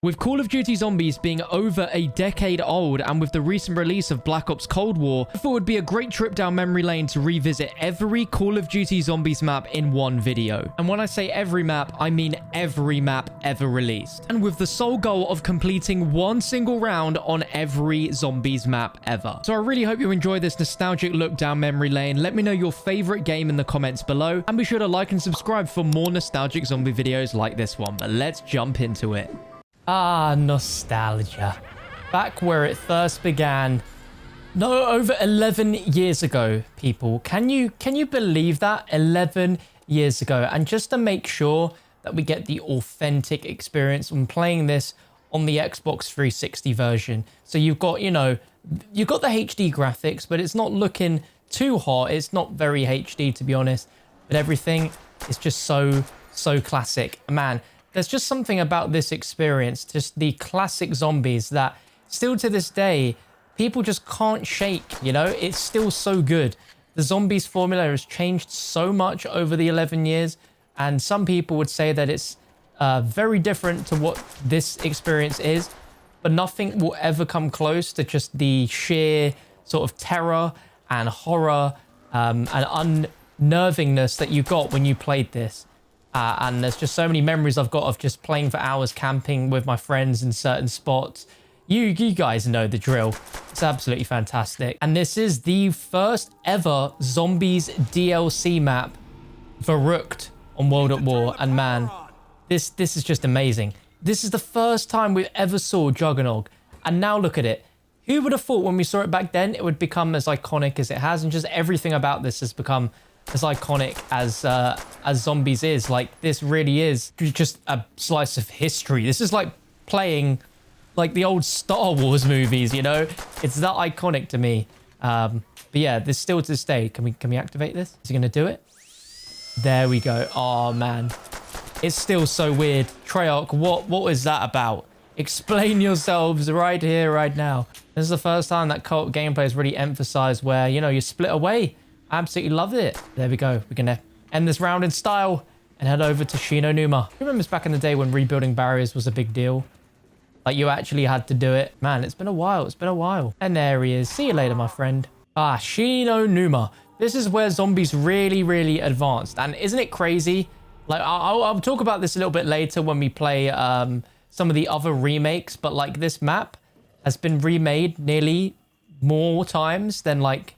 With Call of Duty Zombies being over a decade old and with the recent release of Black Ops Cold War, I thought it would be a great trip down memory lane to revisit every Call of Duty Zombies map in one video. And when I say every map, I mean every map ever released. And with the sole goal of completing one single round on every Zombies map ever. So I really hope you enjoy this nostalgic look down memory lane. Let me know your favorite game in the comments below. And be sure to like and subscribe for more nostalgic zombie videos like this one. But let's jump into it. Ah, nostalgia. Back where it first began. No, over 11 years ago, people. Can you believe that? 11 years ago. And just to make sure that we get the authentic experience when playing this on the Xbox 360 version. So you've got, you know, you've got the HD graphics, but it's not looking too hot. It's not very HD, to be honest. But everything is just so classic. Man, there's just something about this experience, just the classic zombies that still to this day, people just can't shake, you know? It's still so good. The zombies formula has changed so much over the 11 years, and some people would say that it's very different to what this experience is, but nothing will ever come close to just the sheer sort of terror and horror and unnervingness that you got when you played this. And there's just so many memories I've got of just playing for hours, camping with my friends in certain spots. You guys know the drill. It's absolutely fantastic. And this is the first ever Zombies DLC map, Verruckt, on World at War. And man, this is just amazing. This is the first time we ever saw Juggernaut. And now look at it. Who would have thought when we saw it back then, it would become as iconic as it has, and just everything about this has become as iconic as Zombies is. Like, this really is just a slice of history. This is like playing like the old Star Wars movies, you know? It's that iconic to me. But yeah, this still to this day. Can we activate this? Is he gonna do it? There we go. Oh man, it's still so weird. Treyarch, what is that about? Explain yourselves right here, right now. This is the first time that co-op gameplay is really emphasized where, you know, you split away. Absolutely loved it. There we go. We're gonna end this round in style and head over to Shino-Numa. You remember back in the day when rebuilding barriers was a big deal? Like, you actually had to do it. Man, it's been a while. It's been a while. And there he is. See you later, my friend. Ah, Shino-Numa. This is where zombies really advanced. And isn't it crazy? Like, I'll talk about this a little bit later when we play some of the other remakes. But like, this map has been remade nearly more times than like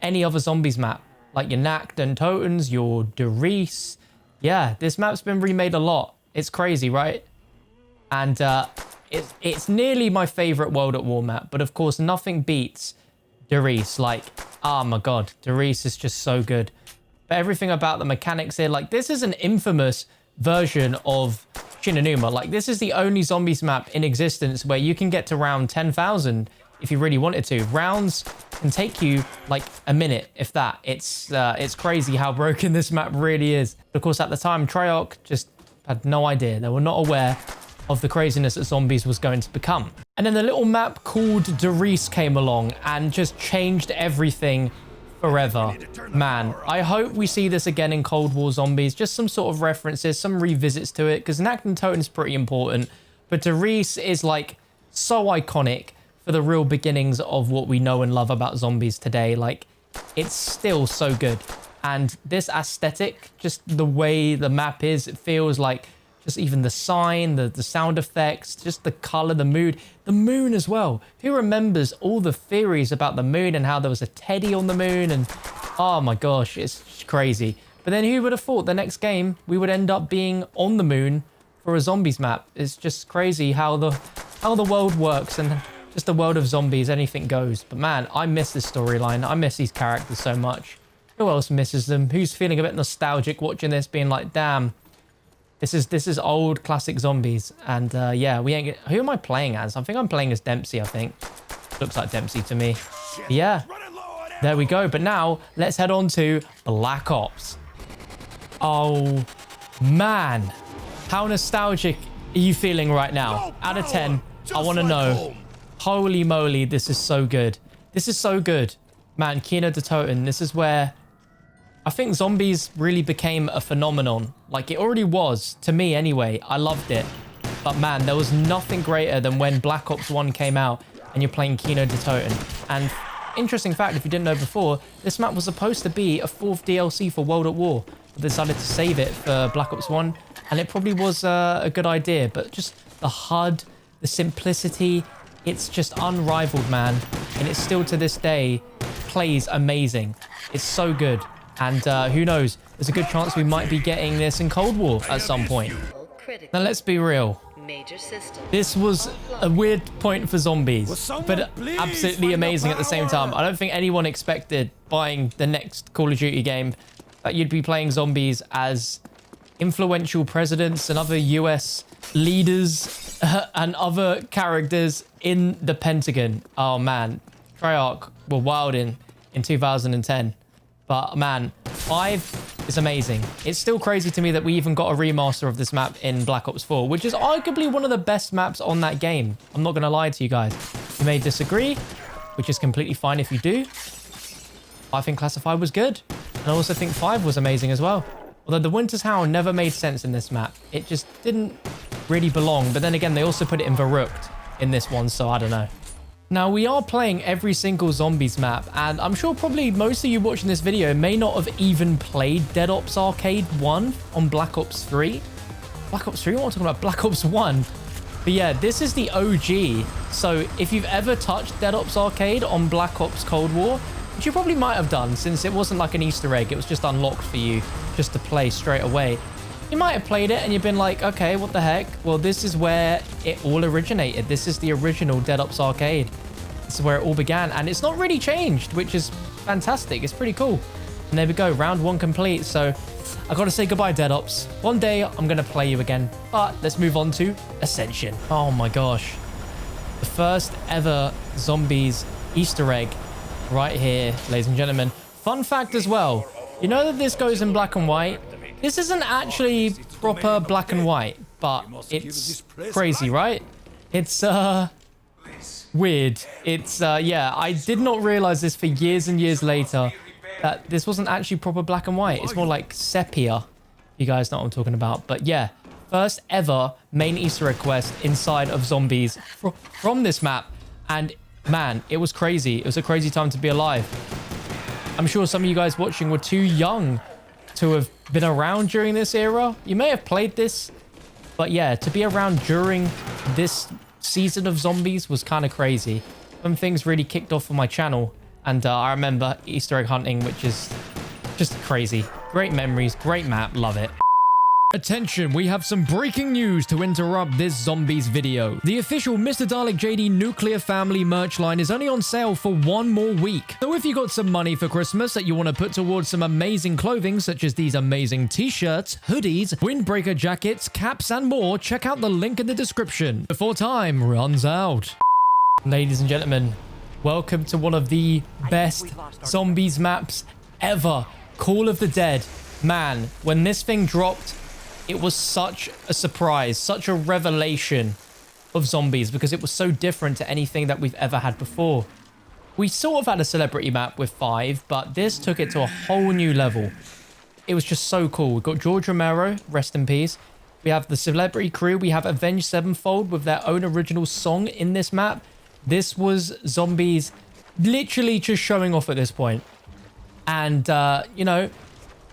any other zombies map, like your Nuketown Zombies, your Derice. Yeah, this map's been remade a lot. It's crazy, right? And it's nearly my favorite World at War map, but of course nothing beats Derice. Like, oh my god, Derice is just so good. But everything about the mechanics here, like, this is an infamous version of Shino-Numa. Like, this is the only zombies map in existence where you can get to round 10,000 if you really wanted to. Rounds can take you like a minute, if that. It's crazy how broken this map really is. Of course, at the time, Treyarch just had no idea. They were not aware of the craziness that zombies was going to become. And then the little map called Derice came along and just changed everything forever. Man, I hope we see this again in Cold War Zombies. Just some sort of references, some revisits to it, because Nuketown Zombies is pretty important. But Derice is like so iconic for the real beginnings of what we know and love about zombies today. Like, it's still so good. And this aesthetic, just the way the map is, it feels like just even the sign, the sound effects, just the color, the mood, the moon as well. Who remembers all the theories about the moon and how there was a teddy on the moon? And oh my gosh, it's crazy. But then who would have thought the next game we would end up being on the moon for a zombies map? It's just crazy how the world works, and just the world of zombies, anything goes. But man, I miss this storyline. I miss these characters so much. Who else misses them? Who's feeling a bit nostalgic watching this, being like, damn, this is old classic zombies. And yeah, we ain't get... Who am I playing as? I think I'm playing as Dempsey, I think. Looks like Dempsey to me. Yeah, there we go. But now let's head on to Black Ops. Oh man, how nostalgic are you feeling right now? Out of 10, I want to know. Holy moly, this is so good. This is so good. Man, Kino de Toten, this is where I think zombies really became a phenomenon. Like, it already was, to me anyway. I loved it. But man, there was nothing greater than when Black Ops 1 came out and you're playing Kino de Toten. And interesting fact, if you didn't know before, this map was supposed to be a 4th DLC for World at War. But they decided to save it for Black Ops 1. And it probably was a good idea. But just the HUD, the simplicity, it's just unrivaled, man. And it still to this day plays amazing. It's so good. And who knows, there's a good chance we might be getting this in Cold War at some point. Now let's be real. This was a weird point for zombies, but absolutely amazing at the same time. I don't think anyone expected buying the next Call of Duty game that you'd be playing zombies as influential presidents and other US leaders and other characters in the Pentagon. Oh man, Treyarch were wild in 2010. But man, 5 is amazing. It's still crazy to me that we even got a remaster of this map in Black Ops 4, which is arguably one of the best maps on that game. I'm not going to lie to you guys. You may disagree, which is completely fine if you do. I think Classified was good. And I also think 5 was amazing as well. Although the Winter's Howl never made sense in this map. It just didn't really belong. But then again, they also put it in Verruckt in this one, so I don't know. Now, we are playing every single zombies map, and I'm sure probably most of you watching this video may not have even played Dead Ops Arcade 1 on Black Ops 3. Black Ops 3? What am I talking about? Black Ops 1. But yeah, this is the OG. So if you've ever touched Dead Ops Arcade on Black Ops Cold War, which you probably might have done since it wasn't like an Easter egg, it was just unlocked for you just to play straight away. You might have played it and you've been like, okay, what the heck? Well, this is where it all originated. This is the original Dead Ops Arcade. This is where it all began, and it's not really changed, which is fantastic. It's pretty cool. And there we go, round 1 complete. So I gotta say goodbye, Dead Ops. One day I'm gonna play you again, but let's move on to Ascension. Oh my gosh. The first ever zombies Easter egg right here, ladies and gentlemen. Fun fact as well, you know that this goes in black and white? This isn't actually proper black and white, but it's crazy, right? It's weird. It's yeah, I did not realize this for years and years later, that this wasn't actually proper black and white. It's more like sepia. You guys know what I'm talking about. But yeah, first ever main Easter egg quest inside of zombies from this map. And man, it was crazy. It was a crazy time to be alive. I'm sure some of you guys watching were too young to have been around during this era. You may have played this, but yeah, to be around during this season of zombies was kind of crazy. When things really kicked off on my channel, and I remember Easter egg hunting, which is just crazy. Great memories, great map, love it. Attention, we have some breaking news to interrupt this zombies video. The official MrDalekJD Nuclear Family merch line is only on sale for 1 more week. So if you got some money for Christmas that you want to put towards some amazing clothing, such as these amazing t-shirts, hoodies, windbreaker jackets, caps, and more, check out the link in the description before time runs out. Ladies and gentlemen, welcome to one of the best zombies maps ever. Call of the Dead. Man, when this thing dropped, it was such a surprise, such a revelation of zombies, because it was so different to anything that we've ever had before. We sort of had a celebrity map with 5, but this took it to a whole new level. It was just so cool. We've got George Romero, rest in peace. We have the celebrity crew. We have Avenged Sevenfold with their own original song in this map. This was zombies literally just showing off at this point. And, you know,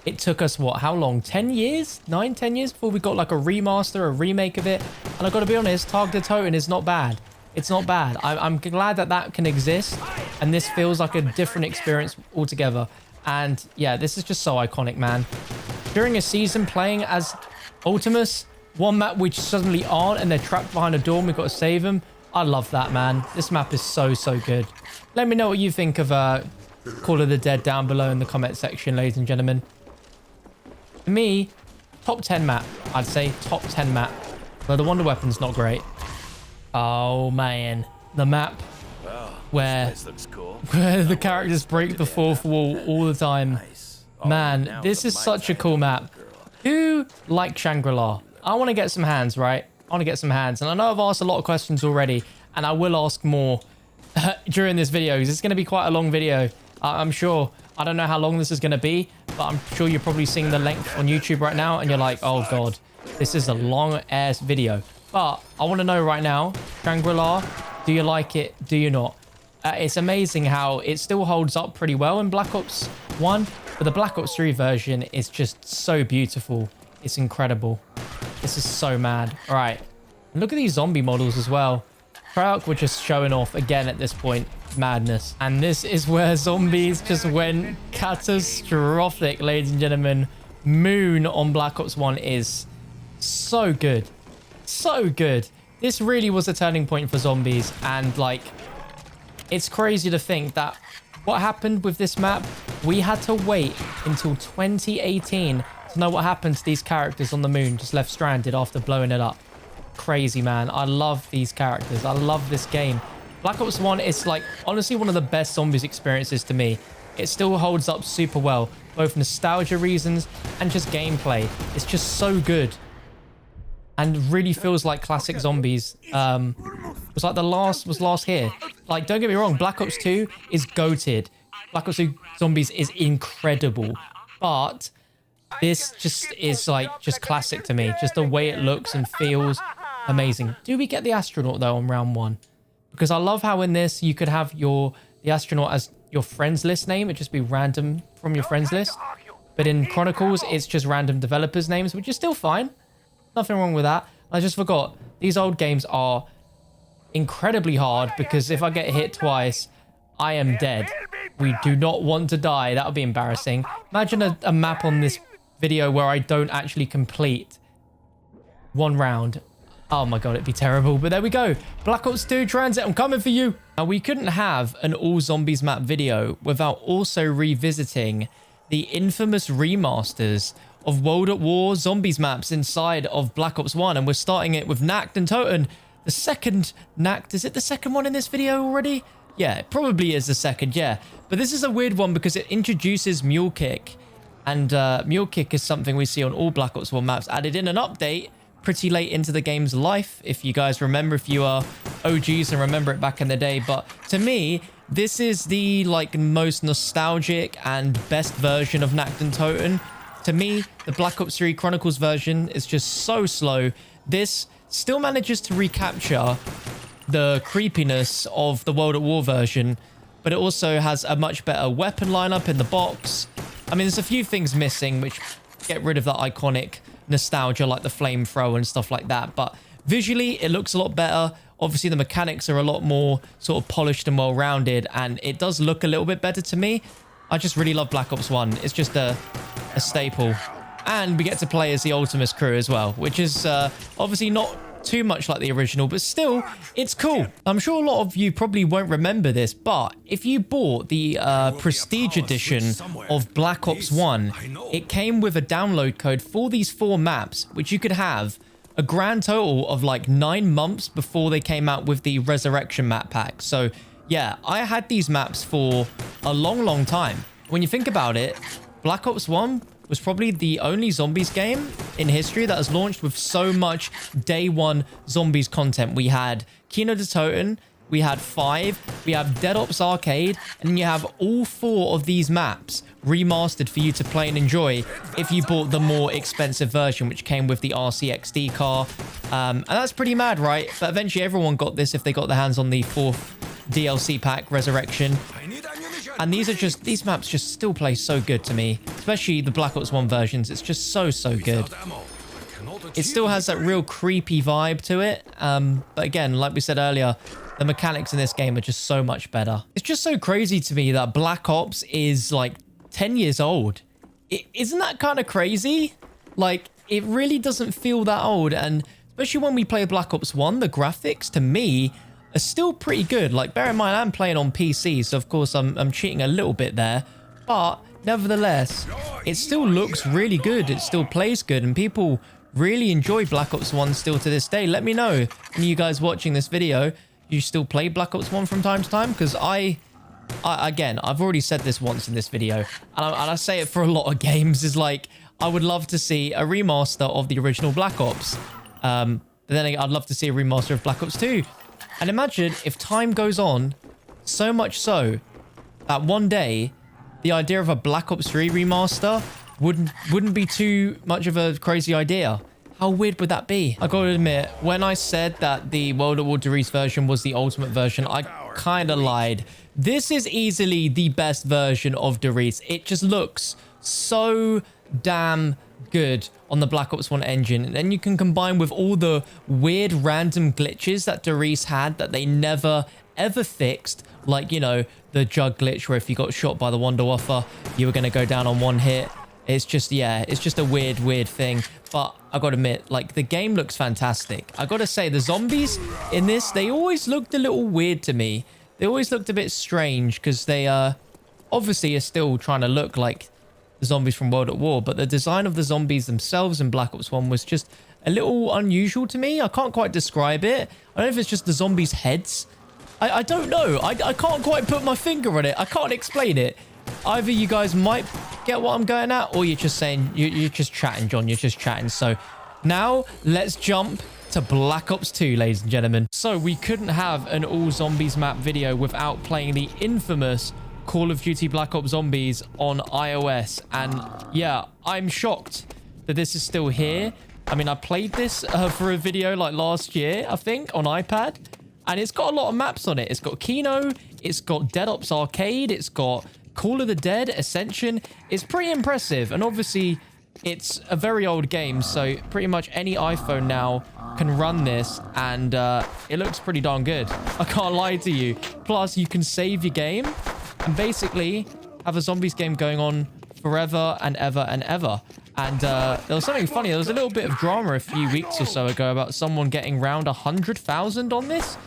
it took us, what, how long? 10 years? 9, 10 years before we got like a remaster, a remake of it. And I've got to be honest, Tag de Toten is not bad. It's not bad. I'm glad that that can exist. And this feels like a different experience altogether. And yeah, this is just so iconic, man. During a season playing as Ultimus, one map which suddenly aren't and they're trapped behind a door and we've got to save them. I love that, man. This map is so, so good. Let me know what you think of Call of the Dead down below in the comment section, ladies and gentlemen. For me, top 10 map. I'd say top 10 map. Though the wonder weapon's not great. Oh, man. The map where the characters break the fourth wall all the time. Man, this is such a cool map. Who likes Shangri-La? I want to get some hands, right? I want to get some hands. And I know I've asked a lot of questions already, and I will ask more during this video, because it's going to be quite a long video. I'm sure. I don't know how long this is going to be, but I'm sure you're probably seeing the length on YouTube right now, and you're like, oh, God, this is a long-ass video. But I want to know right now, Shangri-La, do you like it? Do you not? It's amazing how it still holds up pretty well in Black Ops 1, but the Black Ops 3 version is just so beautiful. It's incredible. This is so mad. All right. And look at these zombie models as well. Verruckt were just showing off again at this point. Madness. And this is where zombies just went catastrophic, ladies and gentlemen. Moon on Black Ops 1 is so good. So good. This really was a turning point for zombies. And like, it's crazy to think that what happened with this map, we had to wait until 2018 to know what happened to these characters on the moon, just left stranded after blowing it up. Crazy, man. I love these characters. I love this game. Black Ops 1 is like honestly one of the best zombies experiences to me. It still holds up super well, both nostalgia reasons and just gameplay. It's just so good. And really feels like classic zombies. Was like last here. Like, don't get me wrong, Black Ops 2 is goated. Black Ops 2 Zombies is incredible. But this just is like just classic to me. Just the way it looks and feels amazing. Do we get the astronaut though on round 1? Because I love how in this you could have the astronaut as your friends list name. It'd just be random from your friends list. But in Chronicles, it's just random developers' names, which is still fine. Nothing wrong with that. I just forgot. These old games are incredibly hard because if I get hit twice, I am dead. We do not want to die. That would be embarrassing. Imagine a map on this video where I don't actually complete one round. Oh my god, it'd be terrible. But there we go. Black Ops 2 Transit, I'm coming for you. Now, we couldn't have an all zombies map video without also revisiting the infamous remasters of World at War zombies maps inside of Black Ops 1. And we're starting it with Nakt and Toten. The second Nakt. Is it the second one in this video already? Yeah, it probably is the second, yeah. But this is a weird one because it introduces Mule Kick. And Mule Kick is something we see on all Black Ops 1 maps. Added in an update pretty late into the game's life, if you guys remember, if you are OGs and remember it back in the day. But to me, this is the like most nostalgic and best version of Nakt and Toten. To me, the Black Ops 3 Chronicles version is just so slow. This still manages to recapture the creepiness of the World at War version, but it also has a much better weapon lineup in the box. I mean, there's a few things missing which get rid of that iconic nostalgia like the flamethrower and stuff like that, but visually it looks a lot better. Obviously the mechanics are a lot more sort of polished and well-rounded, and it does look a little bit better to me. I just really love Black Ops 1. It's just a staple. And we get to play as the Ultimus crew as well, which is obviously not too much like the original, but still, it's cool. I'm sure a lot of you probably won't remember this, but if you bought the Prestige Edition of Black Ops 1, it came with a download code for these 4 maps, which you could have a grand total of like 9 months before they came out with the Resurrection map pack. So yeah, I had these maps for a long time. When you think about it, Black Ops 1 was probably the only zombies game in history that has launched with so much day one zombies content. We had Kino de Toten, we had 5, we have Dead Ops Arcade, and then you have all 4 of these maps remastered for you to play and enjoy if you bought the more expensive version, which came with the RCXD car. And that's pretty mad, right? But eventually everyone got this if they got their hands on the 4th DLC pack, Resurrection. And these maps just still play so good to me, especially the Black Ops 1 versions. It's just so good. It still has that real creepy vibe to it. But again, like we said earlier, the mechanics in this game are just so much better. It's just so crazy to me that Black Ops is like 10 years old. Isn't that kind of crazy? Like, it really doesn't feel that old. And especially when we play Black Ops 1, the graphics to me are still pretty good. Like, bear in mind, I'm playing on PC, so of course I'm cheating a little bit there. But nevertheless, it still looks really good. It still plays good, and people really enjoy Black Ops 1 still to this day. Let me know, and you guys watching this video, you still play Black Ops 1 from time to time? Because again, I've already said this once in this video, and I say it for a lot of games, is like, I would love to see a remaster of the original Black Ops. But then I'd love to see a remaster of Black Ops 2. And imagine if time goes on, so much so that one day the idea of a Black Ops 3 remaster wouldn't be too much of a crazy idea. How weird would that be? I gotta admit, when I said that the World at War Derice version was the ultimate version, I kind of lied. This is easily the best version of Derice. It just looks so damn good on the Black Ops 1 engine. And then you can combine with all the weird random glitches that Derice had that they never ever fixed. Like, you know, the jug glitch where if you got shot by the Wonder Wafer, you were going to go down on one hit. It's just, yeah, it's just a weird thing. But I gotta admit, like, the game looks fantastic. I gotta say, the zombies in this, they always looked a little weird to me. They always looked a bit strange because they obviously are still trying to look like the zombies from World at War. But the design of the zombies themselves in Black Ops 1 was just a little unusual to me. I can't quite describe it. I don't know if it's just the zombies' heads. I don't know. I can't quite put my finger on it. I can't explain it. Either you guys might get what I'm going at, or you're just saying, you're just chatting, John. You're just chatting. So now let's jump to Black Ops 2, ladies and gentlemen. So we couldn't have an all zombies map video without playing the infamous Call of Duty Black Ops Zombies on iOS. And yeah, I'm shocked that this is still here. I mean, I played this for a video like last year, I think, on iPad. And it's got a lot of maps on it. It's got Kino. It's got Dead Ops Arcade. It's got Call of the Dead, Ascension. It's pretty impressive. And obviously, it's a very old game. So pretty much any iPhone now can run this. And it looks pretty darn good. I can't lie to you. Plus, you can save your game and basically have a zombies game going on forever and ever and ever. And there was something funny. There was a little bit of drama a few weeks or so ago about someone getting around 100,000 on this.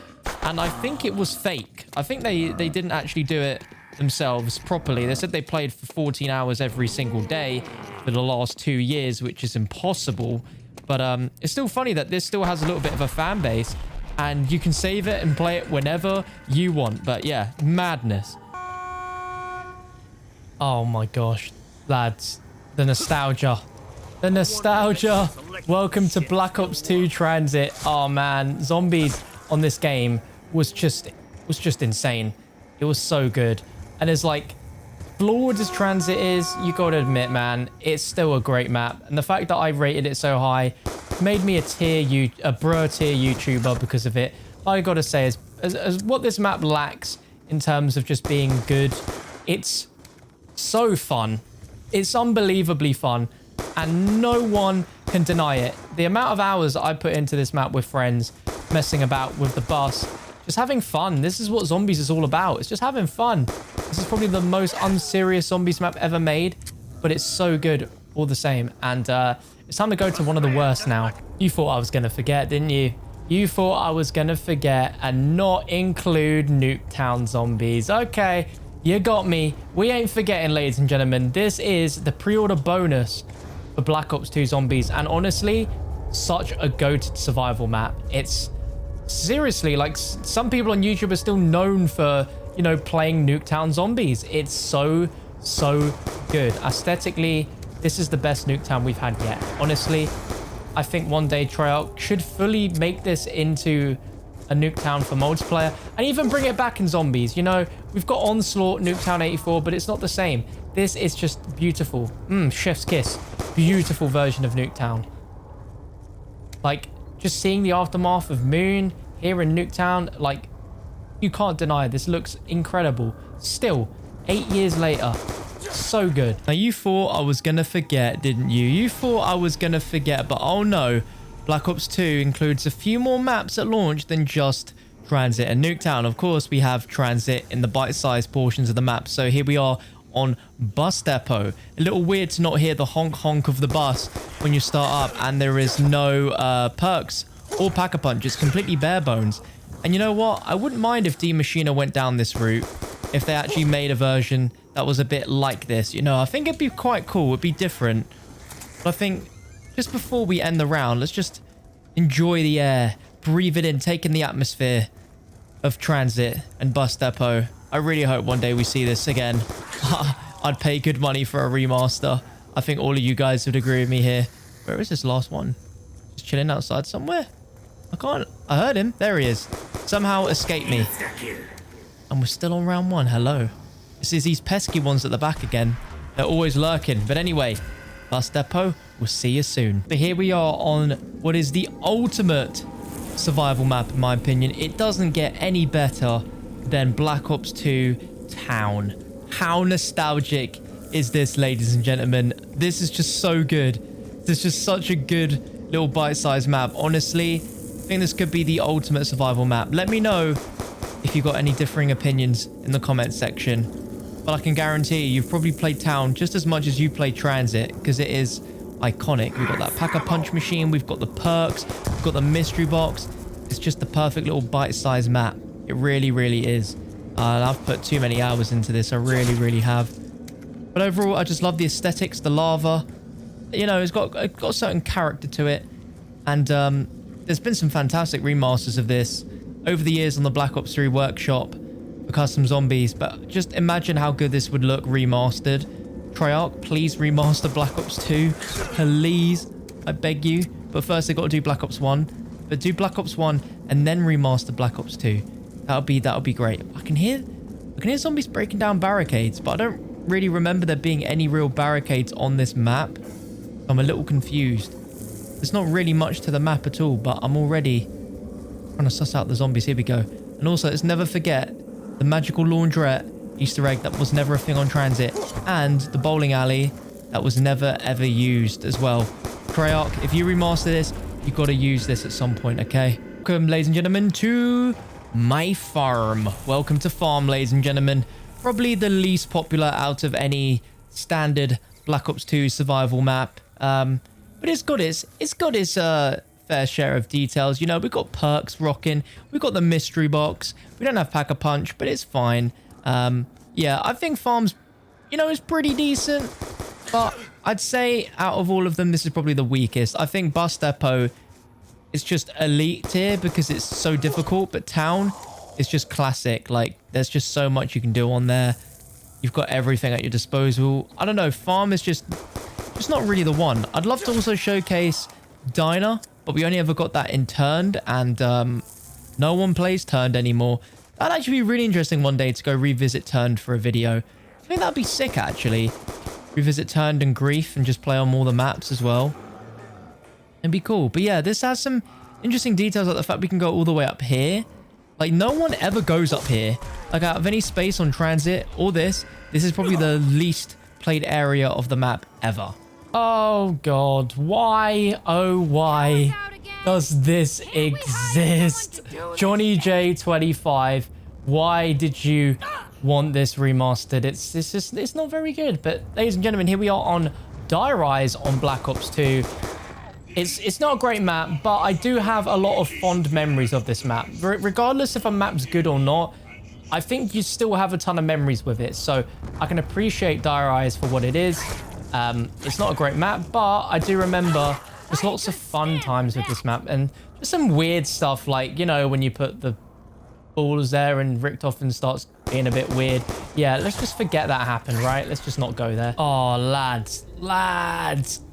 And I think it was fake. I think they didn't actually do it themselves properly. They said they played for 14 hours every single day for the last 2 years, which is impossible. But it's still funny that this still has a little bit of a fan base. And you can save it and play it whenever you want. But yeah, madness. Oh my gosh, lads. The nostalgia. The nostalgia. Welcome to Black Ops 2 Transit. Oh man, zombies on this game was just insane. It was so good. And it's like, flawed as Transit is, you gotta admit, man, it's still a great map. And the fact that I rated it so high made me a bro tier YouTuber because of it. I gotta say, as what this map lacks in terms of just being good, it's so fun. It's unbelievably fun, and no one can deny it. The amount of hours I put into this map with friends, messing about with the bus, just having fun. This is what zombies is all about. It's just having fun. This is probably the most unserious zombies map ever made, but it's so good all the same. And it's time to go to one of the worst now. You thought I was going to forget, didn't you? You thought I was going to forget and not include Nuketown Zombies. Okay. You got me. We ain't forgetting, ladies and gentlemen. This is the pre-order bonus for Black Ops 2 Zombies. And honestly, such a goated survival map. It's seriously, like, some people on YouTube are still known for, you know, playing Nuketown Zombies. It's so good. Aesthetically, this is the best Nuketown we've had yet. Honestly, I think one day Treyarch should fully make this into a Nuketown for multiplayer and even bring it back in zombies. You know, we've got Onslaught, Nuketown 84, but it's not the same. This is just beautiful. Chef's kiss. Beautiful version of Nuketown. Like, just seeing the aftermath of Moon here in Nuketown, like, you can't deny it. This looks incredible. Still, 8 years later, so good. Now, you thought I was gonna forget, didn't you? You thought I was gonna forget, but oh no. Black Ops 2 includes a few more maps at launch than just Transit and Nuketown. Of course, we have Transit in the bite-sized portions of the map. So here we are on Bus Depot. A little weird to not hear the honk of the bus when you start up, and there is no perks or pack-a-punch. It's completely bare bones. And you know what? I wouldn't mind if D Machina went down this route, if they actually made a version that was a bit like this. You know, I think it'd be quite cool. It'd be different. But I think just before we end the round, let's just enjoy the air, breathe it in, take in the atmosphere of Transit and Bus Depot. I really hope one day we see this again. I'd pay good money for a remaster. I think all of you guys would agree with me here. Where is this last one? Just chilling outside somewhere? I heard him. There he is. Somehow escaped me. And we're still on round 1. Hello. This is these pesky ones at the back again. They're always lurking. But anyway, Bus Depot, We'll see you soon. But here we are on what is the ultimate survival map, in my opinion. It doesn't get any better than Black Ops 2 Town. How nostalgic is this, ladies and gentlemen? This is just so good. This is just such a good little bite-sized map. Honestly, I think this could be the ultimate survival map. Let me know if you've got any differing opinions in the comments section. But I can guarantee you've probably played Town just as much as you played Transit, because it is iconic. We've got that pack-a-punch machine. We've got the perks. We've got the mystery box. It's just the perfect little bite-sized map. It really, really is. I've put too many hours into this. I really, really have. But overall, I just love the aesthetics, the lava. You know, it's got a certain character to it. And there's been some fantastic remasters of this over the years on the Black Ops 3 workshop for custom zombies. But just imagine how good this would look remastered. Treyarch, please remaster Black Ops 2. Please. I beg you. But first, they've got to do Black Ops 1. But do Black Ops 1 and then remaster Black Ops 2. That'll be great. I can hear zombies breaking down barricades, but I don't really remember there being any real barricades on this map. I'm a little confused. There's not really much to the map at all, but I'm already trying to suss out the zombies. Here we go. And also, let's never forget the magical laundrette Easter egg that was never a thing on Transit, and the bowling alley that was never ever used as well. Treyarch, if you remaster this, you've got to use this at some point, okay? Welcome, ladies and gentlemen, to my farm. Welcome to farm, ladies and gentlemen. Probably the least popular out of any standard Black Ops 2 survival map. But it's got its fair share of details. You know, we've got perks rocking. We've got the mystery box. We don't have pack-a-punch, but it's fine. Yeah, I think farms, you know, is pretty decent. But I'd say out of all of them, this is probably the weakest. I think Bus Depot is just elite tier because it's so difficult. But Town is just classic. Like, there's just so much you can do on there. You've got everything at your disposal. I don't know. Farm is just not really the one. I'd love to also showcase Diner, but we only ever got that in Turned, and no one plays Turned anymore. That'd actually be really interesting one day to go revisit Turned for a video. I think that'd be sick, actually. Revisit Turned and Grief and just play on all the maps as well. It'd be cool. But yeah, this has some interesting details, like the fact we can go all the way up here. Like, no one ever goes up here. Like, out of any space on Transit or this is probably the least played area of the map ever. Oh, God. Why, oh, why does this exist? Johnny J25, why did you want this remastered? It's not very good. But, ladies and gentlemen, here we are on Die Rise on Black Ops 2. It's not a great map, but I do have a lot of fond memories of this map. Regardless if a map's good or not, I think you still have a ton of memories with it. So I can appreciate Die Rise for what it is. It's not a great map, but I do remember there's lots of fun times with this map. And just some weird stuff like, you know, when you put the balls there and Richtofen starts being a bit weird. Yeah, let's just forget that happened, right? Let's just not go there. Oh, lads.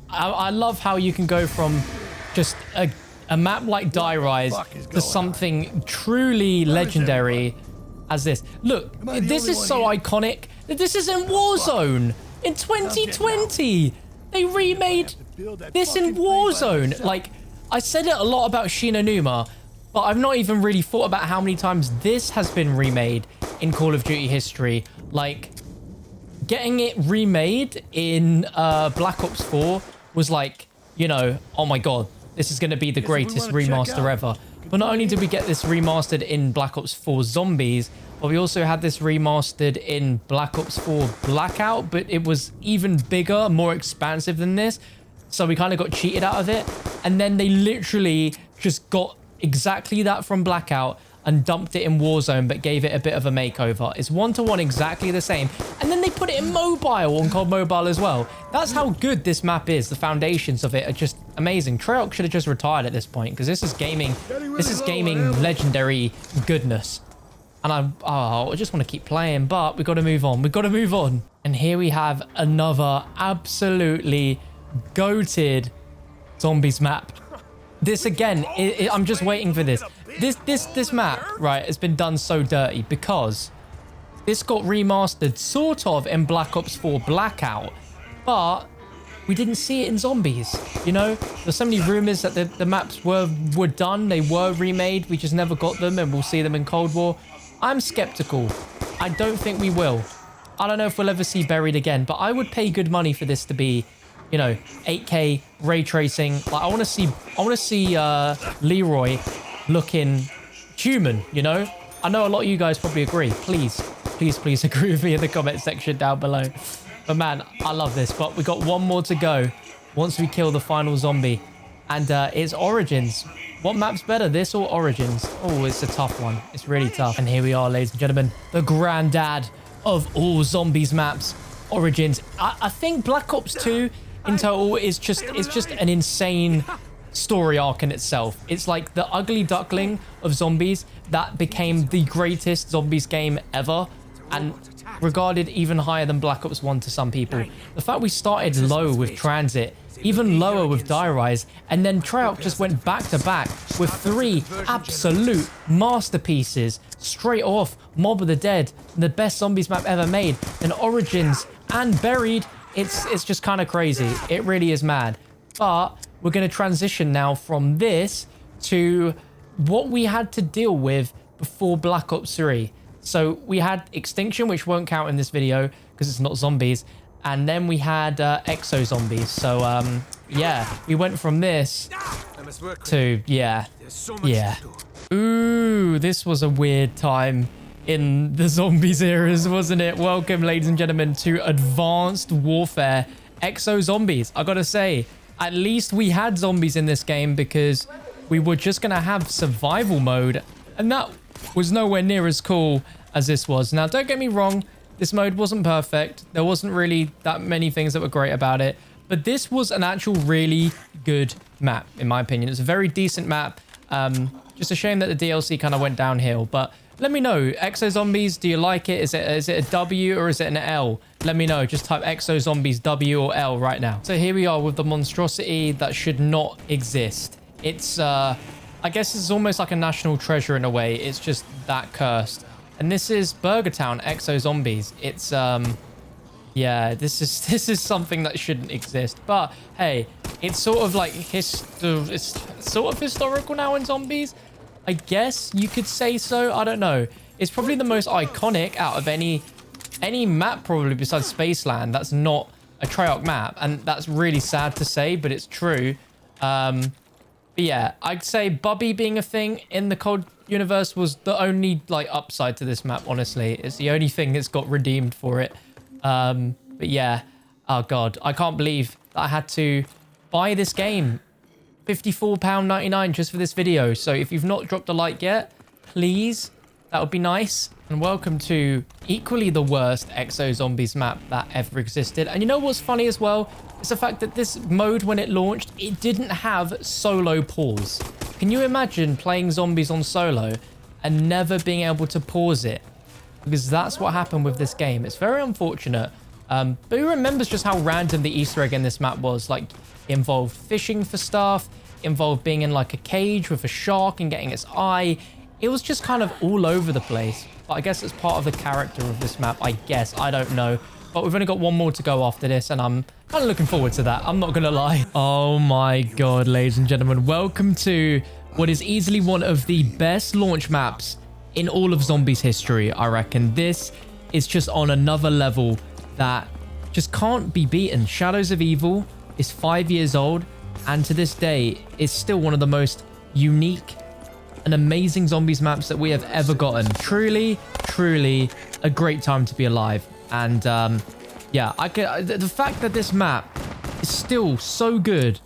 I love how you can go from just a map like Die Rise to something truly legendary as this. Look, this is so iconic. This is in Warzone in 2020. They remade this in Warzone. Like, I said it a lot about Shinonuma, but I've not even really thought about how many times this has been remade in Call of Duty history. Like, getting it remade in Black Ops 4 was like, you know, oh my God, this is going to be the greatest remaster ever. But not only did we get this remastered in Black Ops 4 Zombies, but we also had this remastered in Black Ops 4 Blackout, but it was even bigger, more expansive than this. So we kind of got cheated out of it. And then they literally just got exactly that from Blackout and dumped it in Warzone, but gave it a bit of a makeover. It's one-to-one exactly the same. And then they put it in mobile, on COD Mobile as well. That's how good this map is. The foundations of it are just amazing. Treyarch should have just retired at this point, because this is gaming legendary goodness. And I just want to keep playing, but we've got to move on. We've got to move on. And here we have another absolutely goated zombies map. This again, I'm just waiting for this. This map, right, has been done so dirty because this got remastered sort of in Black Ops 4 Blackout, but we didn't see it in Zombies. You know, there's so many rumors that the maps were done. They were remade. We just never got them, and we'll see them in Cold War. I'm skeptical. I don't think we will. I don't know if we'll ever see Buried again, but I would pay good money for this to be, you know, 8K ray tracing. Like, I want to see Leroy looking human, you know? I know a lot of you guys probably agree. Please agree with me in the comment section down below. But man, I love this. But we got one more to go once we kill the final zombie. And it's Origins. What map's better, this or Origins? Oh, it's a tough one. It's really tough. And here we are, ladies and gentlemen. The granddad of all Zombies maps, Origins. I think Black Ops 2 in total is just an insane story arc in itself. It's like the ugly duckling of Zombies that became the greatest Zombies game ever, and regarded even higher than Black Ops 1 to some people. The fact we started low with Transit, even lower with Die Rise, and then Treyarch just went back to back with 3 absolute masterpieces straight off. Mob of the Dead, the best Zombies map ever made, and Origins and Buried. It's just kind of crazy. It really is mad. But we're going to transition now from this to what we had to deal with before Black Ops 3. So we had Extinction, which won't count in this video because it's not zombies. And then we had Exo Zombies. So, yeah, we went from this to, yeah. Ooh, this was a weird time in the Zombies eras, wasn't it? Welcome, ladies and gentlemen, to Advanced Warfare Exo Zombies. I gotta say, at least we had zombies in this game because we were just gonna have survival mode, and that was nowhere near as cool as this was. Now, don't get me wrong, this mode wasn't perfect. There wasn't really that many things that were great about it, but this was an actual really good map, in my opinion. It's a very decent map. Just a shame that the DLC kind of went downhill, but let me know. Exo Zombies, do you like it? Is it a W or is it an L? Let me know. Just type Exo Zombies W or L right now. So here we are with the monstrosity that should not exist. It's, I guess it's almost like a national treasure in a way. It's just that cursed. And this is Burger Town Exo Zombies. It's, yeah, this is something that shouldn't exist. But hey, it's sort of like it's sort of historical now in Zombies. I guess you could say so. I don't know. It's probably the most iconic out of any map probably besides Spaceland. That's not a Treyarch map, and that's really sad to say, but it's true. But yeah, I'd say Bubby being a thing in the Cold universe was the only like upside to this map. Honestly, it's the only thing that's got redeemed for it. But yeah, oh god, I can't believe that I had to buy this game. £54.99 just for this video. So if you've not dropped a like yet, please, that would be nice. And welcome to equally the worst Exo Zombies map that ever existed. And you know what's funny as well? It's the fact that this mode, when it launched, it didn't have solo pause. Can you imagine playing Zombies on solo and never being able to pause it? Because that's what happened with this game. It's very unfortunate. But who remembers just how random the Easter egg in this map was? Like, it involved fishing for stuff, involved being in like a cage with a shark and getting its eye. It was just kind of all over the place. But I guess it's part of the character of this map, I guess. I don't know. But we've only got one more to go after this, and I'm kind of looking forward to that. I'm not going to lie. Oh my god, ladies and gentlemen. Welcome to what is easily one of the best launch maps in all of Zombies history, I reckon. This is just on another level that just can't be beaten. Shadows of Evil is 5 years old, and to this day is still one of the most unique and amazing Zombies maps that we have ever gotten. Truly, truly a great time to be alive. And yeah, the fact that this map is still so good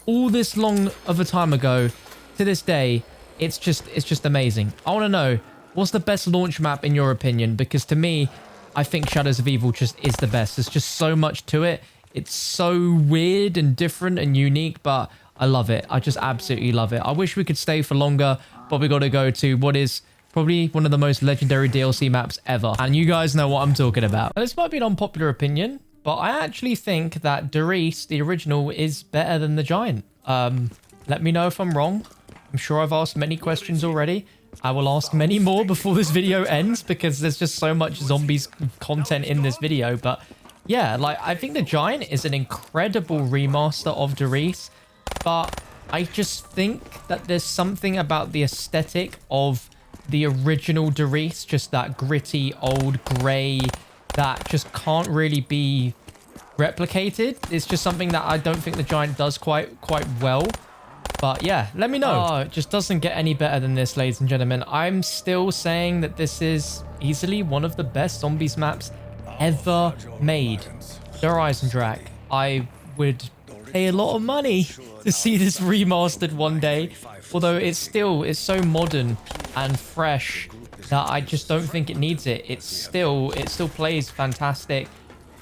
all this long of a time ago to this day, it's just amazing. I want to know, what's the best launch map in your opinion? Because to me, I think Shadows of Evil just is the best. There's just so much to it. It's so weird and different and unique, but I love it. I just absolutely love it. I wish we could stay for longer, but we got to go to what is probably one of the most legendary DLC maps ever. And you guys know what I'm talking about. Now, this might be an unpopular opinion, but I actually think that Doris, the original, is better than the Giant. Let me know if I'm wrong. I'm sure I've asked many questions already. I will ask many more before this video ends because there's just so much Zombies content in this video. But yeah, like, I think the Giant is an incredible remaster of Doris, but I just think that there's something about the aesthetic of the original Doris, just that gritty old gray that just can't really be replicated. It's just something that I don't think the Giant does quite well. But yeah, let me know. Oh, it just doesn't get any better than this, ladies and gentlemen. I'm still saying that this is easily one of the best zombies maps ever made. Der Eisendrache. I would pay a lot of money to see this remastered one day. Although it's so modern and fresh that I just don't think it needs it. It still plays fantastic.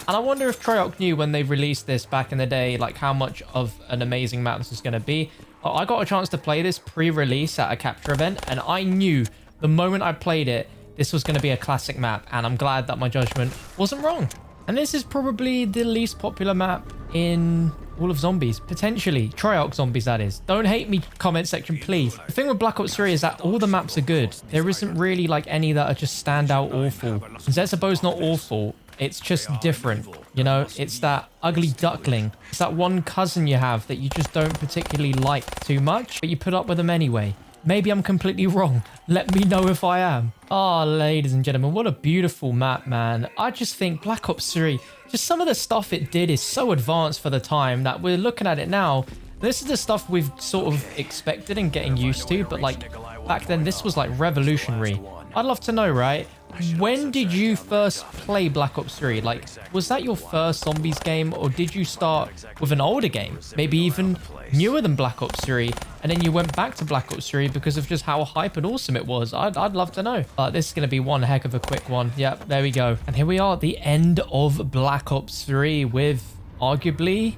And I wonder if Treyarch knew when they released this back in the day, like how much of an amazing map this was going to be. I got a chance to play this pre-release at a capture event, and I knew the moment I played it, this was going to be a classic map, and I'm glad that my judgment wasn't wrong. And this is probably the least popular map in all of zombies, potentially. Treyarch zombies, that is. Don't hate me, comment section, please. The thing with Black Ops 3 is that all the maps are good. There isn't really like any that are just standout awful. Zetsubo's not awful. It's just different, you know? It's that ugly duckling. It's that one cousin you have that you just don't particularly like too much, but you put up with them anyway. Maybe I'm completely wrong. Let me know if I am. Oh, ladies and gentlemen, what a beautiful map, man. I just think Black Ops 3, just some of the stuff it did is so advanced for the time that we're looking at it now. This is the stuff we've sort of expected and getting used to, but like back then, this was like revolutionary. I'd love to know, right? When did you first play Black Ops 3? Like, was that your first zombies game, or did you start with an older game? Maybe even newer than Black Ops 3, and then you went back to Black Ops 3 because of just how hype and awesome it was. I'd love to know. This is going to be one heck of a quick one. Yep, there we go. And here we are at the end of Black Ops 3 with arguably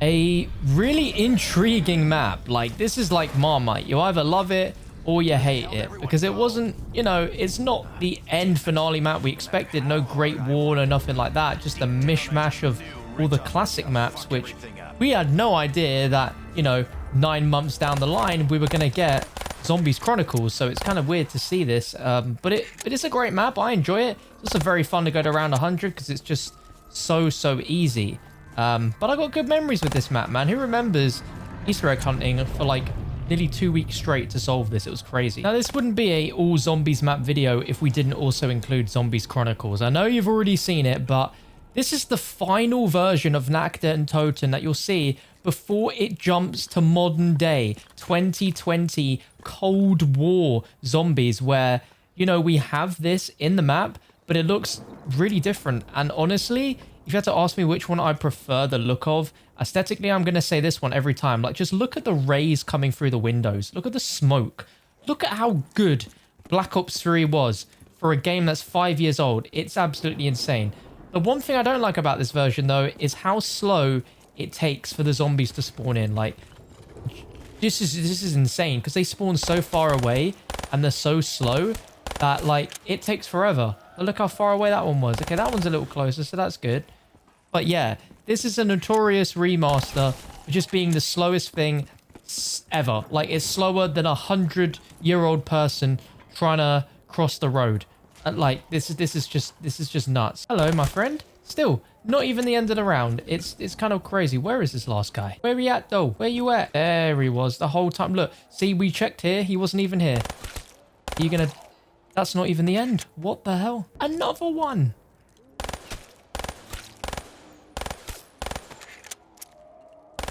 a really intriguing map. Like, this is like Marmite. You either love it or you hate it, because it wasn't, you know, it's not the end finale map we expected. No Great War, no nothing like that. Just a mishmash of all the classic maps, which we had no idea that, you know, 9 months down the line we were going to get Zombies Chronicles. So it's kind of weird to see this, but it's a great map. I enjoy it. It's also very fun to go to round 100 because it's just so easy. But I got good memories with this map, man. Who remembers Easter egg hunting for like nearly 2 weeks straight to solve this? It was crazy. Now, this wouldn't be a all zombies map video if we didn't also include Zombies Chronicles. I know you've already seen it, but this is the final version of Nuketown and Toten that you'll see before it jumps to modern day 2020 Cold War zombies, where, you know, we have this in the map, but it looks really different. And honestly, if you had to ask me which one I prefer the look of, aesthetically, I'm going to say this one every time. Like, just look at the rays coming through the windows. Look at the smoke. Look at how good Black Ops 3 was for a game that's 5 years old. It's absolutely insane. The one thing I don't like about this version, though, is how slow it takes for the zombies to spawn in. Like, this is insane, because they spawn so far away and they're so slow that, like, it takes forever. Look how far away that one was. Okay, that one's a little closer, so that's good. But yeah, this is a notorious remaster for just being the slowest thing ever. Like, it's slower than a 100-year-old person trying to cross the road. Like, this is just nuts. Hello, my friend. Still, not even the end of the round. It's kind of crazy. Where is this last guy? Where are he at, though? Where you at? There he was the whole time. Look, see, we checked here. He wasn't even here. Are you gonna... That's not even the end. What the hell? Another one.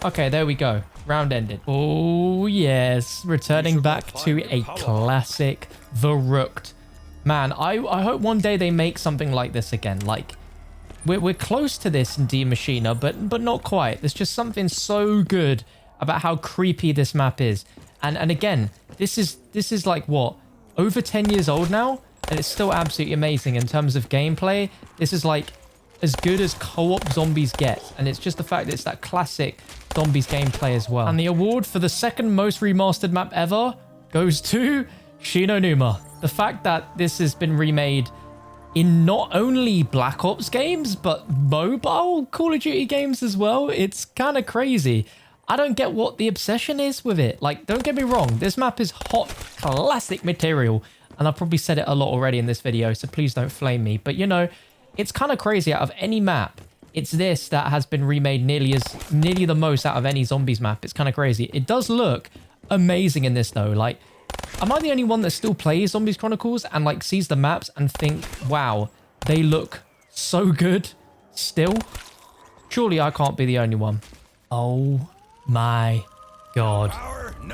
Okay, there we go. Round ended. Oh, yes. Returning back to a classic Verruckt. Man, I hope one day they make something like this again. Like, we're close to this in Die Maschine, but not quite. There's just something so good about how creepy this map is. And again, this is like, what? Over 10 years old now, and it's still absolutely amazing in terms of gameplay. This is like as good as co-op zombies get, and it's just the fact that it's that classic zombies gameplay as well. And the award for the second most remastered map ever goes to Shi No Numa. The fact that this has been remade in not only Black Ops games, but mobile Call of Duty games as well. It's kind of crazy. I don't get what the obsession is with it. Like, don't get me wrong, this map is hot classic material, and I've probably said it a lot already in this video, so please don't flame me. But, you know, it's kind of crazy. Out of any map, it's this that has been remade nearly the most out of any zombies map. It's kind of crazy. It does look amazing in this though. Like, am I the only one that still plays Zombies Chronicles and like sees the maps and think, wow, they look so good still? Surely I can't be the only one. Oh my God.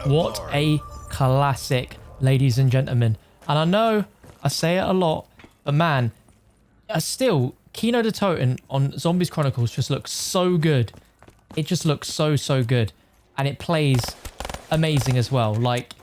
What a classic, ladies and gentlemen. And I know I say it a lot, but man, still, Kino de Toten on Zombies Chronicles just looks so good. It just looks so good. And it plays amazing as well. Like,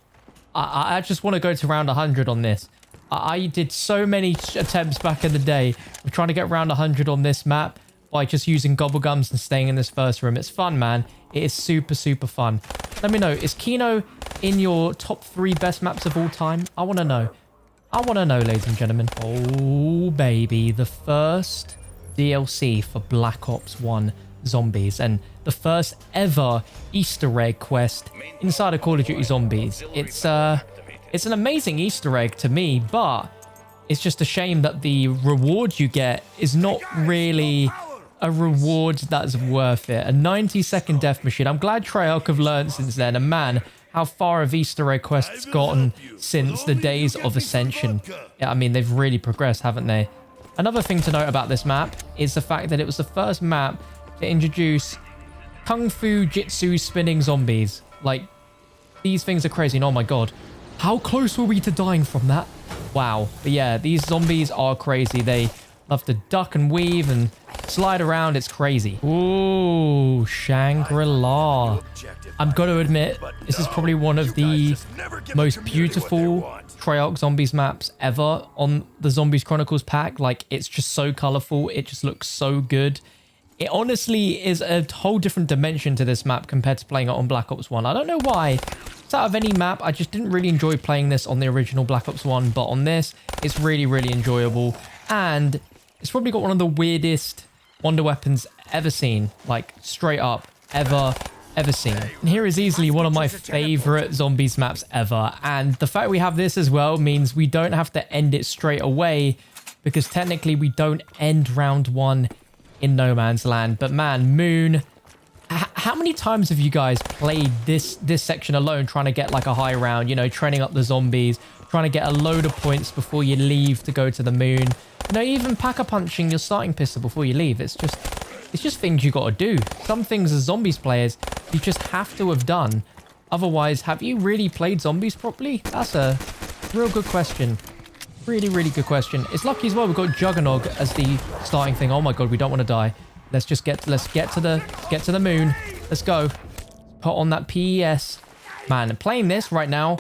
I just want to go to round 100 on this. I did so many attempts back in the day of trying to get round 100 on this map by just using gobblegums and staying in this first room. It's fun, man. It is super fun. Let me know, is Kino in your top 3 best maps of all time? I want to know. I want to know, ladies and gentlemen. Oh, baby. The first DLC for Black Ops 1 Zombies. And the first ever Easter egg quest inside of Call of Duty Zombies. It's an amazing Easter egg to me, but it's just a shame that the reward you get is not really a reward that's worth it. A 90-second death machine. I'm glad Treyarch have learned since then. And man, how far have Easter egg quests gotten since the days of Ascension? Yeah, I mean, they've really progressed, haven't they? Another thing to note about this map is the fact that it was the first map to introduce Kung Fu Jitsu spinning zombies. Like, these things are crazy. And oh my God, how close were we to dying from that? Wow. But yeah, these zombies are crazy. They love to duck and weave and slide around. It's crazy. Ooh, Shangri-La. I'm going to admit, this is probably one of the most beautiful Treyarch Zombies maps ever on the Zombies Chronicles pack. Like, it's just so colorful. It just looks so good. It honestly is a whole different dimension to this map compared to playing it on Black Ops 1. I don't know why. It's out of any map, I just didn't really enjoy playing this on the original Black Ops 1, but on this, it's really enjoyable. And it's probably got one of the weirdest wonder weapons ever seen. Like, straight up, ever seen. And here is easily one of my favorite zombies maps ever. And the fact we have this as well means we don't have to end it straight away, because technically we don't end round 1 in no man's land. But man, Moon, how many times have you guys played this section alone, trying to get like a high round, you know, training up the zombies, trying to get a load of points before you leave to go to the moon, you know, even pack-a-punching your starting pistol before you leave? It's just things you got to do. Some things as zombies players you just have to have done. Otherwise, have you really played zombies properly? That's a real good question. Really good question. It's lucky as well we've got Juggernog as the starting thing. Oh my God, we don't want to die. Let's get to the moon. Let's go. Put on that PES. Man, playing this right now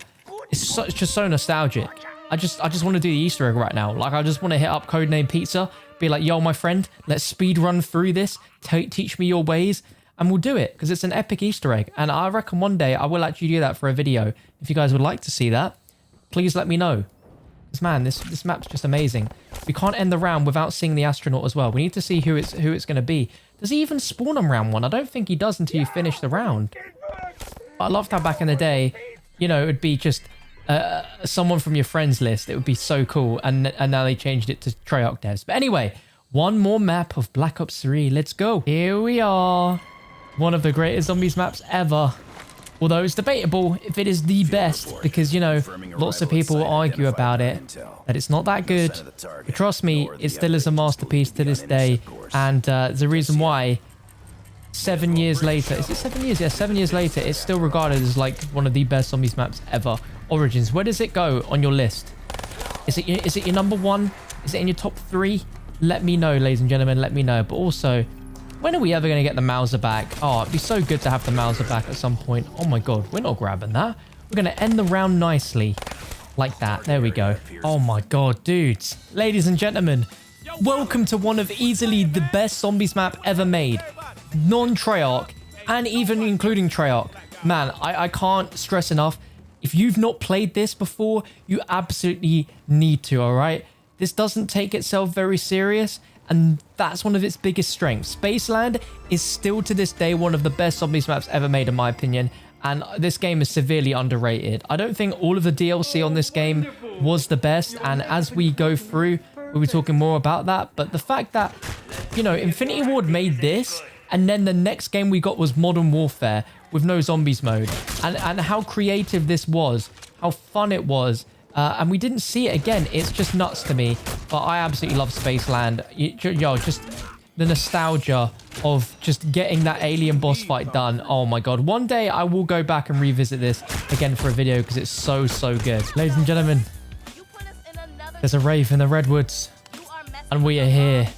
is just so nostalgic. I just want to do the Easter egg right now. Like, I just want to hit up Codename Pizza, be like, yo, my friend, let's speed run through this. Teach me your ways, and we'll do it, because it's an epic Easter egg. And I reckon one day I will actually do that for a video. If you guys would like to see that, please let me know. Because man, this map's just amazing. We can't end the round without seeing the astronaut as well. We need to see who it's going to be. Does he even spawn on round 1? I don't think he does until you finish the round. But I loved how back in the day, you know, it would be just someone from your friends list. It would be so cool. And now they changed it to Treyarch devs. But anyway, one more map of Black Ops 3. Let's go. Here we are. One of the greatest zombies maps ever. Although it's debatable if it is the best, because, you know, lots of people argue about it, that it's not that good. But trust me, it still is a masterpiece to this day. And there's a reason why 7 years later, is it 7 years? Yeah, 7 years later, it's still regarded as like one of the best zombies maps ever. Origins, where does it go on your list? Is it your number 1? Is it in your top 3? Let me know, ladies and gentlemen, let me know. But also, when are we ever going to get the Mauser back? Oh, it'd be so good to have the Mauser back at some point. Oh my God, we're not grabbing that. We're going to end the round nicely. Like that. There we go. Oh my God, dudes. Ladies and gentlemen, welcome to one of easily the best zombies map ever made. Non-Treyarch, and even including Treyarch. Man, I can't stress enough. If you've not played this before, you absolutely need to, all right? This doesn't take itself very serious. And that's one of its biggest strengths. Spaceland is still to this day one of the best zombies maps ever made, in my opinion. And this game is severely underrated. I don't think all of the DLC on this game was the best. And as we go through, we'll be talking more about that. But the fact that you know, Infinity Ward made this, and then the next game we got was Modern Warfare with no zombies mode. And how creative this was, how fun it was. And we didn't see it again. It's just nuts to me. But I absolutely love Spaceland. Yo, just the nostalgia of just getting that alien boss fight done. Oh my god. One day I will go back and revisit this again for a video because it's so good. Ladies and gentlemen, there's a rave in the Redwoods. And we are here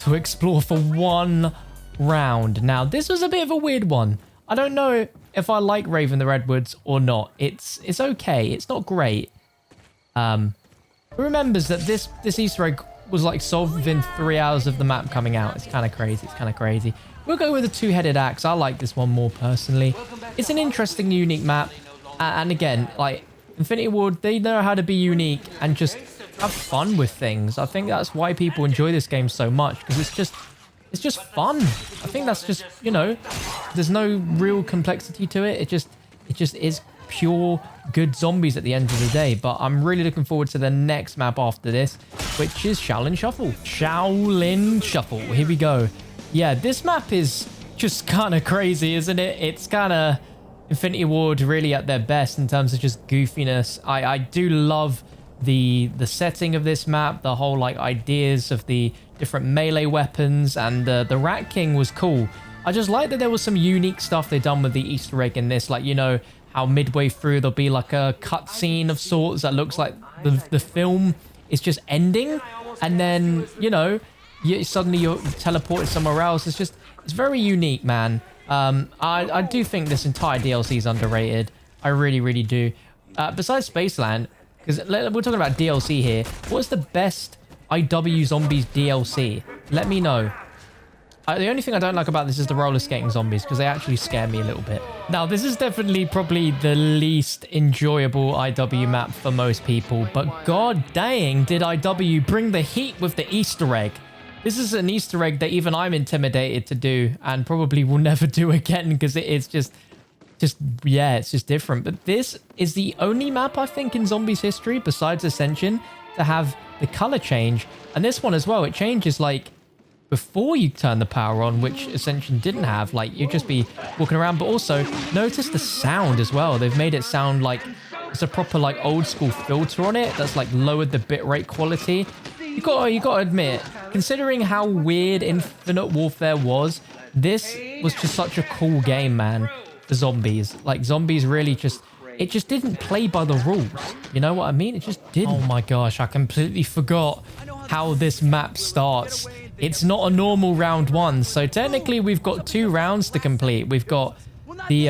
to explore for one round. Now, this was a bit of a weird one. I don't know if I like Rave in the Redwoods or not. It's okay. It's not great. Who remembers that this Easter egg was like solved within 3 hours of the map coming out? It's kind of crazy. It's kind of crazy. We'll go with a two-headed axe. I like this one more personally. It's an interesting, unique map. And again, like Infinity Ward, they know how to be unique and just have fun with things. I think that's why people enjoy this game so much, because it's just fun. I think that's just, you know, there's no real complexity to it. It just is pure good zombies at the end of the day. But I'm really looking forward to the next map after this, which is Shaolin Shuffle. Shaolin Shuffle. Here we go. Yeah, this map is just kind of crazy, isn't it? It's kind of Infinity Ward really at their best in terms of just goofiness. I do love the setting of this map, the whole like ideas of the different melee weapons, and the Rat King was cool. I just like that there was some unique stuff they done with the Easter egg in this, like, you know, how midway through there'll be like a cutscene of sorts that looks like the film is just ending, and then, you know, suddenly you're teleported somewhere else. It's very unique, man. I do think this entire DLC is underrated. I really do. Besides Spaceland, because we're talking about DLC here, what's the best IW Zombies DLC? Let me know. The only thing I don't like about this is the roller skating zombies, because they actually scare me a little bit. Now, this is definitely probably the least enjoyable IW map for most people, but god dang did IW bring the heat with the Easter egg. This is an Easter egg that even I'm intimidated to do, and probably will never do again, because it's just yeah, it's just different. But this is the only map, I think, in Zombies history, besides Ascension, to have the color change. And this one as well, it changes like before you turn the power on, which Ascension didn't have. Like, you'd just be walking around. But also, notice the sound as well. They've made it sound like it's a proper like old school filter on it that's like lowered the bitrate quality. You gotta admit, considering how weird Infinite Warfare was, this was just such a cool game, man. For zombies, like zombies really it just didn't play by the rules. You know what I mean? It just didn't. Oh my gosh, I completely forgot how this map starts. It's not a normal round one, so technically we've got 2 rounds to complete. We've got the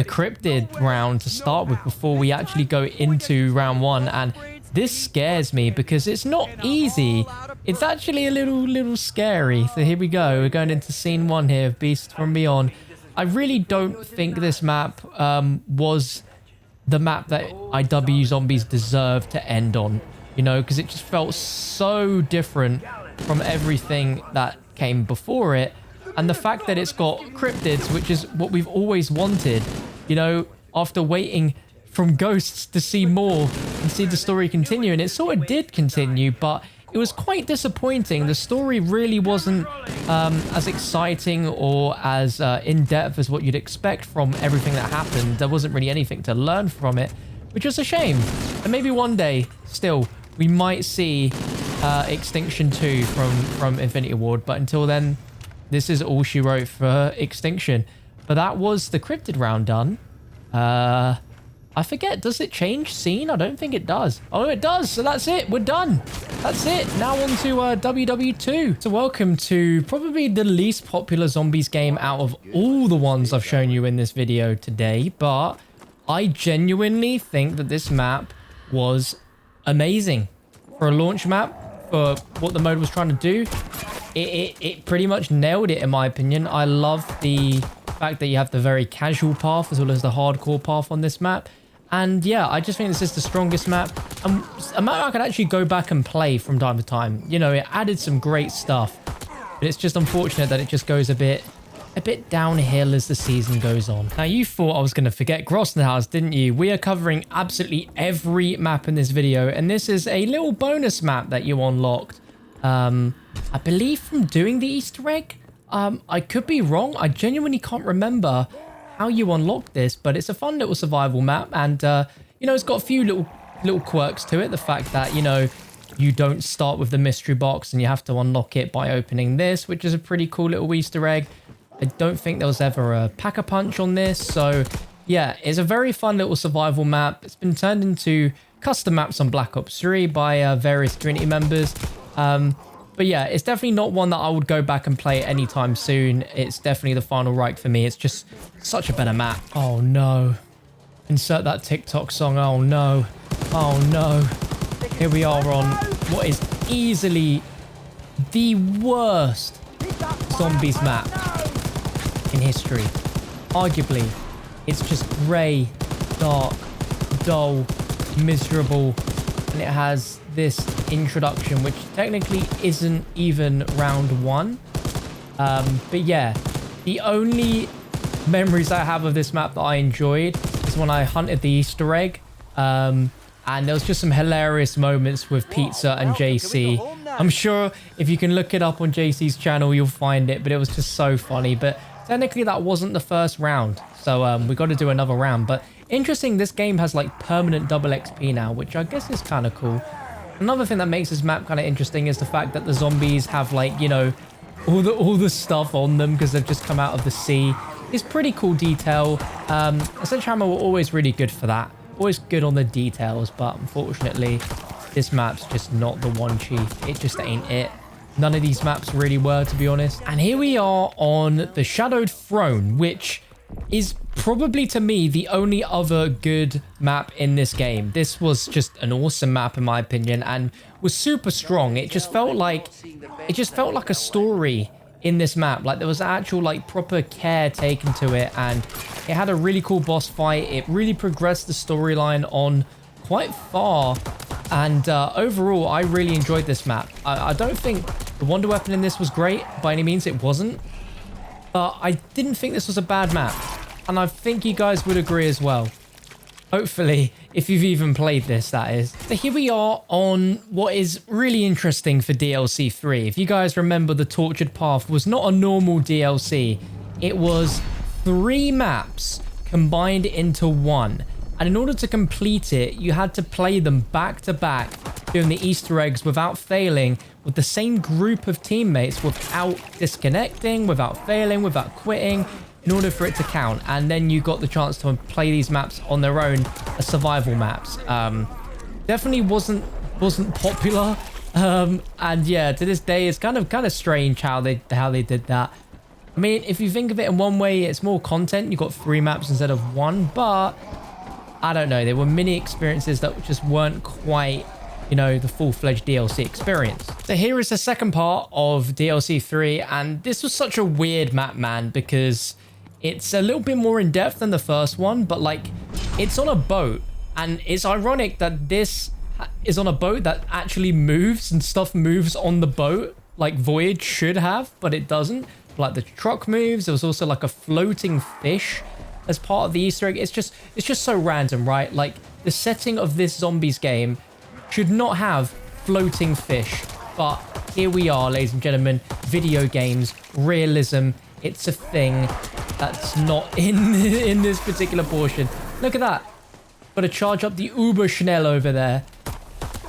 cryptid round to start with before we actually go into round 1, and this scares me because it's not easy. It's actually a little scary. So here we go. We're going into scene 1 here of Beasts from Beyond. I really don't think this map was the map that IW Zombies deserved to end on, you know, because it just felt so different from everything that came before it. And the fact that it's got cryptids, which is what we've always wanted, you know, after waiting from Ghosts to see more and see the story continue. And it sort of did continue, but it was quite disappointing. The story really wasn't as exciting or as in-depth as what you'd expect from everything that happened. There wasn't really anything to learn from it, which was a shame. And maybe one day, still, we might see Extinction 2 from Infinity Ward. But until then, this is all she wrote for Extinction. But that was the cryptid round done. I forget, does it change scene? I don't think it does. Oh, it does. So that's it. We're done. That's it. Now on to WW2. So welcome to probably the least popular zombies game out of all the ones I've shown you in this video today. But I genuinely think that this map was amazing. For a launch map, for what the mode was trying to do, it pretty much nailed it in my opinion. I love the fact that you have the very casual path as well as the hardcore path on this map. And yeah, I just think this is the strongest map. A map I could actually go back and play from time to time. You know, it added some great stuff. But it's just unfortunate that it just goes a bit downhill as the season goes on. Now, you thought I was going to forget Grossenhaus, didn't you? We are covering absolutely every map in this video. And this is a little bonus map that you unlocked. I believe from doing the Easter egg. I could be wrong. I genuinely can't remember how you unlock this, but it's a fun little survival map, and you know, it's got a few little quirks to it. The fact that, you know, you don't start with the mystery box and you have to unlock it by opening this, which is a pretty cool little Easter egg. I don't think there was ever a pack-a-punch on this, so yeah, it's a very fun little survival map. It's been turned into custom maps on Black Ops 3 by various community members. But yeah, it's definitely not one that I would go back and play anytime soon. It's definitely the final right for me. It's just such a better map. Oh no. Insert that TikTok song. Oh no. Oh no. Here we are on what is easily the worst zombies map in history. Arguably, it's just grey, dark, dull, miserable, and it has this introduction, which technically isn't even round one. But yeah, the only memories I have of this map that I enjoyed is when I hunted the Easter egg. And there was just some hilarious moments with Pizza and JC. I'm sure if you can look it up on JC's channel, you'll find it, but it was just so funny. But technically that wasn't the first round, so we got to do another round. But interesting, this game has like permanent double XP now, which I guess is kind of cool. Another thing that makes this map kind of interesting is the fact that the zombies have, like, you know, all the stuff on them because they've just come out of the sea. It's pretty cool detail. Ascension were always really good for that. Always good on the details, but unfortunately, this map's just not the one, Chief. It just ain't it. None of these maps really were, to be honest. And here we are on the Shadowed Throne, which is probably, to me, the only other good map in this game. This was just an awesome map, in my opinion, and was super strong. It just felt like a story in this map. Like, there was actual, like, proper care taken to it, and it had a really cool boss fight. It really progressed the storyline on quite far, and overall, I really enjoyed this map. I don't think the wonder weapon in this was great by any means. It wasn't, but I didn't think this was a bad map, and I think you guys would agree as well. Hopefully, if you've even played this, that is. So here we are on what is really interesting for DLC 3. If you guys remember, the Tortured Path was not a normal DLC. It was 3 maps combined into one. And in order to complete it, you had to play them back to back, doing the Easter eggs without failing, with the same group of teammates, without disconnecting, without failing, without quitting, in order for it to count. And then you got the chance to play these maps on their own as survival maps. Definitely wasn't popular. And yeah, to this day, it's kind of strange how they did that. I mean, if you think of it in one way, it's more content. You got 3 maps instead of 1, but I don't know. There were many experiences that just weren't quite, you know, the full-fledged DLC experience. So here is the second part of DLC 3, and this was such a weird map, man, because it's a little bit more in-depth than the first one, but, like, it's on a boat, and it's ironic that this is on a boat that actually moves, and stuff moves on the boat, like Voyage should have, but it doesn't. Like, the truck moves. There was also, like, a floating fish as part of the Easter egg. It's just so random, right? Like, the setting of this zombies game should not have floating fish, but here we are, ladies and gentlemen. Video games, realism, it's a thing that's not in this particular portion. Look at that. Got to charge up the Uber Schnell over there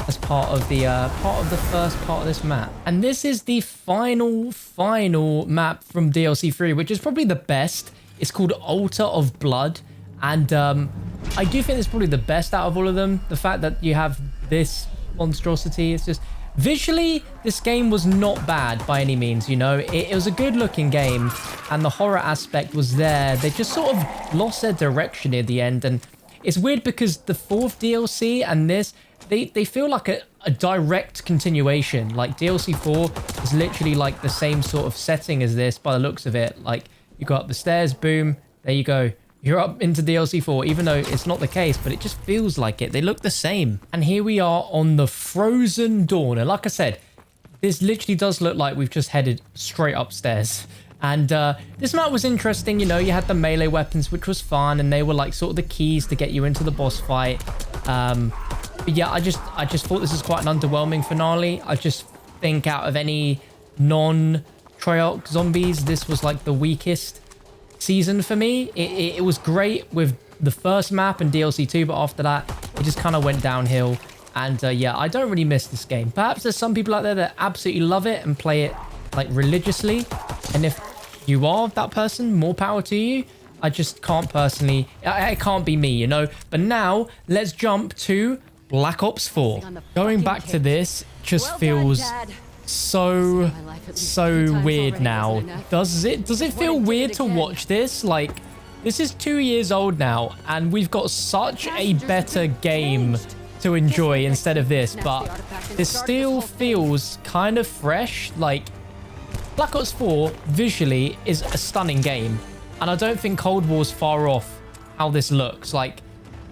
as part of the first part of this map. And this is the final map from DLC 3, which is probably the best. It's called Altar of Blood, and I do think it's probably the best out of all of them. The fact that you have this monstrosity, it's just visually, this game was not bad by any means. You know, it was a good looking game, and the horror aspect was there. They just sort of lost their direction near the end, and it's weird because the 4th DLC and this, they feel like a direct continuation. Like, DLC 4 is literally like the same sort of setting as this by the looks of it. Like, you go up the stairs, boom, there you go. You're up into DLC 4, even though it's not the case, but it just feels like it. They look the same. And here we are on the Frozen Dawn. And like I said, this literally does look like we've just headed straight upstairs. And this map was interesting. You know, you had the melee weapons, which was fun, and they were like sort of the keys to get you into the boss fight. But yeah, I just thought this was quite an underwhelming finale. I just think out of any non-Treyarch zombies, this was like the weakest season for me. It was great with the first map and DLC 2, but after that, it just kind of went downhill. And yeah, I don't really miss this game. Perhaps there's some people out there that absolutely love it and play it like religiously. And if you are that person, more power to you. I just can't personally, it can't be me, you know. But now let's jump to Black Ops 4. Going back to this just feels so weird now. Does it feel weird to watch this? Like, this is 2 years old now, and we've got such a better game to enjoy instead of this, but this still feels kind of fresh. Like, Black Ops 4 visually is a stunning game, and I don't think Cold War's far off how this looks. Like,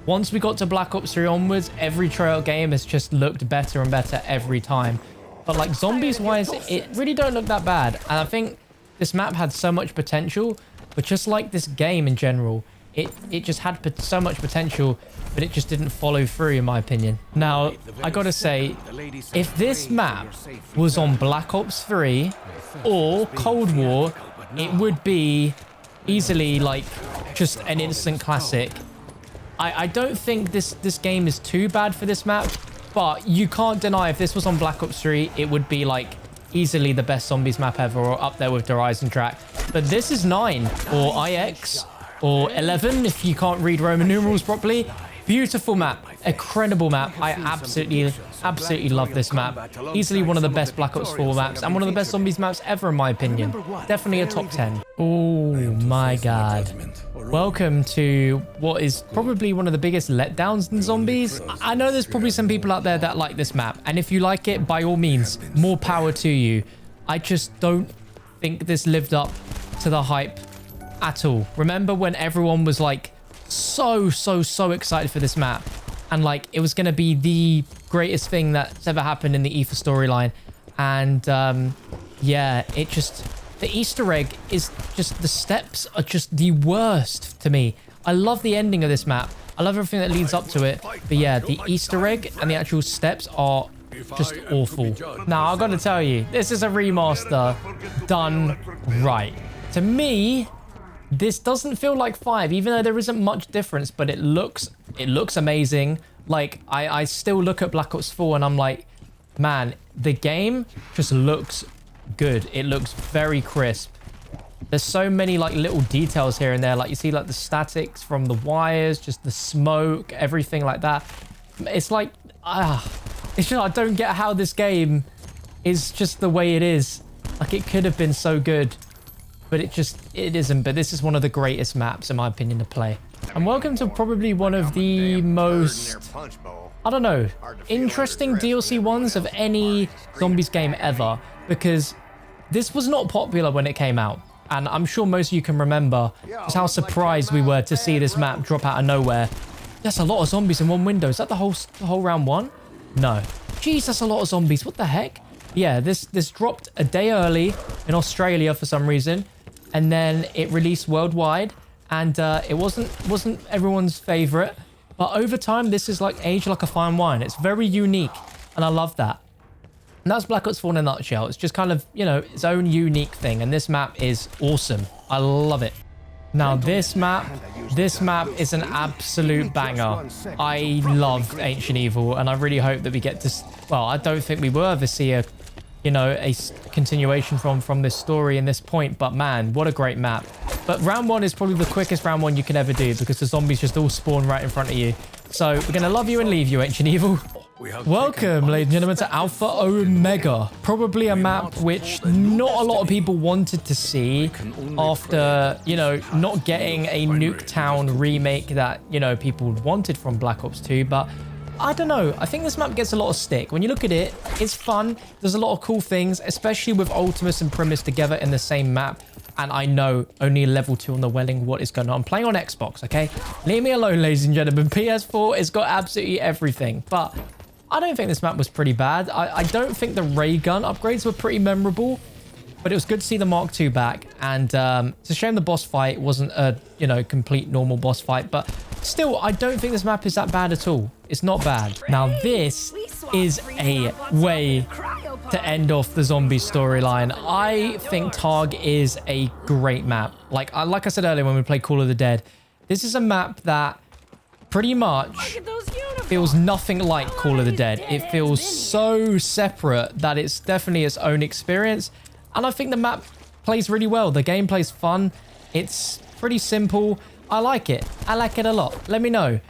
once we got to Black Ops 3 onwards, every Treyarch game has just looked better and better every time. But like zombies wise, it really don't look that bad. And I think this map had so much potential, but just like this game in general, it just had so much potential, but it just didn't follow through, in my opinion. Now, I gotta say, if this map was on Black Ops 3 or Cold War, it would be easily like just an instant classic. I don't think this game is too bad for this map, but you can't deny if this was on Black Ops 3, it would be like easily the best zombies map ever, or up there with the Horizon track. But this is 9 or IX or 11 if you can't read Roman numerals properly. Beautiful map, incredible map. I absolutely love this map. Easily one of the best Black Ops 4 maps and one of the best zombies maps ever, in my opinion. Definitely a top 10. Oh my god. Welcome to what is probably one of the biggest letdowns in zombies. I know there's probably some people out there that like this map, and if you like it, by all means, more power to you. I just don't think this lived up to the hype at all. Remember when everyone was like so excited for this map, and like it was going to be the greatest thing that's ever happened in the Ether storyline? And yeah, it just, the Easter egg is just, the steps are just the worst to me. I love the ending of this map, I love everything that leads up to it, but yeah, the Easter egg and the actual steps are just awful. Now I gotta tell you, this is a remaster done right. To me, this doesn't feel like 5, even though there isn't much difference, but it looks amazing. Like, I still look at Black Ops 4 and I'm like, man, the game just looks good. It looks very crisp. There's so many like little details here and there. Like you see like the statics from the wires, just the smoke, everything like that. It's like, it's just, I don't get how this game is just the way it is. Like, it could have been so good, but it isn't. But this is one of the greatest maps, in my opinion, to play. And welcome to probably one of the most, I don't know, interesting DLC ones of any zombies game ever, because this was not popular when it came out. And I'm sure most of you can remember just how surprised we were to see this map drop out of nowhere. That's a lot of zombies in one window. Is that the whole round one? No. Jeez, that's a lot of zombies. What the heck? Yeah, this dropped a day early in Australia for some reason, and then it released worldwide, and it wasn't everyone's favorite, but over time this is like aged like a fine wine. It's very unique, and I love that. And that's Black Ops 4 in a nutshell. It's just kind of, you know, its own unique thing, and this map is awesome. I love it. Now this map is an absolute banger. I love Ancient Evil, and I really hope that we get to, well, I don't think we will ever see a, you know, a continuation from this story in this point, but man, what a great map. But round 1 is probably the quickest round 1 you can ever do, because the zombies just all spawn right in front of you. So we're gonna love you and leave you, Ancient Evil. Welcome, ladies and gentlemen, to Alpha Omega. Probably a map which not a lot of people wanted to see after, you know, not getting a Nuketown remake that, you know, people wanted from Black Ops 2. But I don't know. I think this map gets a lot of stick. When you look at it, it's fun. There's a lot of cool things, especially with Ultimus and Primus together in the same map. And I know only level 2 on the Welling what is going on. I'm playing on Xbox, okay? Leave me alone, ladies and gentlemen. PS4 has got absolutely everything. But I don't think this map was pretty bad. I don't think the ray gun upgrades were pretty memorable, but it was good to see the Mark II back. And it's a shame the boss fight wasn't a, you know, complete normal boss fight, but still, I don't think this map is that bad at all. It's not bad. Now, this is a way to end off the zombie storyline. I think Targ is a great map. Like I said earlier when we played Call of the Dead, this is a map that pretty much feels nothing like Call of the Dead. It feels so separate that it's definitely its own experience. And I think the map plays really well. The gameplay's fun. It's pretty simple. I like it. I like it a lot. Let me know.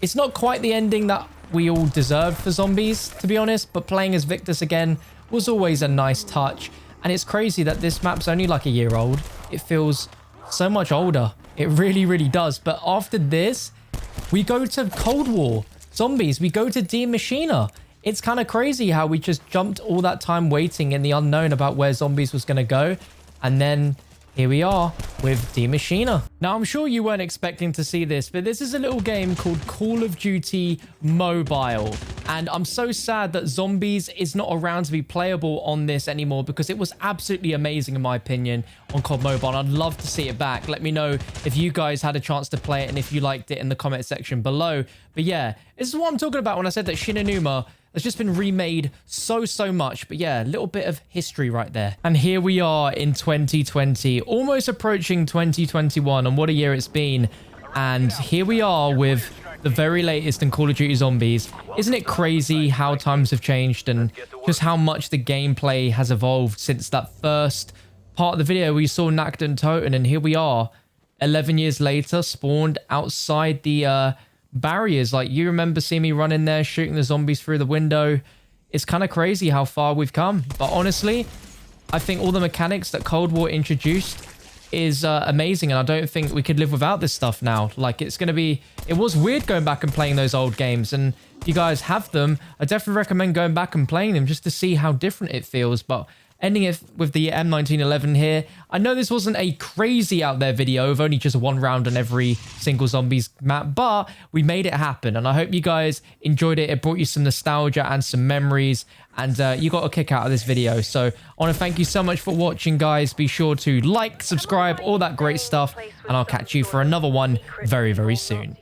It's not quite the ending that we all deserved for zombies, to be honest, but playing as Victus again was always a nice touch. And it's crazy that this map's only like a year old. It feels so much older. It really, really does. But after this, we go to Cold War zombies. We go to Die Maschine. It's kind of crazy how we just jumped all that time waiting in the unknown about where zombies was going to go. And then here we are with Die Maschine. Now, I'm sure you weren't expecting to see this, but this is a little game called Call of Duty Mobile. And I'm so sad that Zombies is not around to be playable on this anymore because it was absolutely amazing in my opinion on COD Mobile. And I'd love to see it back. Let me know if you guys had a chance to play it and if you liked it in the comment section below. But yeah, this is what I'm talking about when I said that Shinonuma has just been remade so much. But yeah, a little bit of history right there. And here we are in 2020, almost approaching 2021, and what a year it's been. And here we are with the very latest in Call of Duty Zombies. Isn't it crazy how times have changed and just how much the gameplay has evolved since that first part of the video where you saw Nuketown Zombies, and here we are 11 years later, spawned outside the barriers. Like, you remember seeing me run in there shooting the zombies through the window. It's kind of crazy how far we've come. But honestly, I think all the mechanics that Cold War introduced is amazing, and I don't think we could live without this stuff now. Like, it's going to be... It was weird going back and playing those old games, and if you guys have them, I definitely recommend going back and playing them just to see how different it feels. But ending it with the M1911 here. I know this wasn't a crazy out there video of only just one round on every single zombies map, but we made it happen, and I hope you guys enjoyed it. It brought you some nostalgia and some memories, and you got a kick out of this video. So I want to thank you so much for watching, guys. Be sure to like, subscribe, all that great stuff, and I'll catch you for another one very, very soon.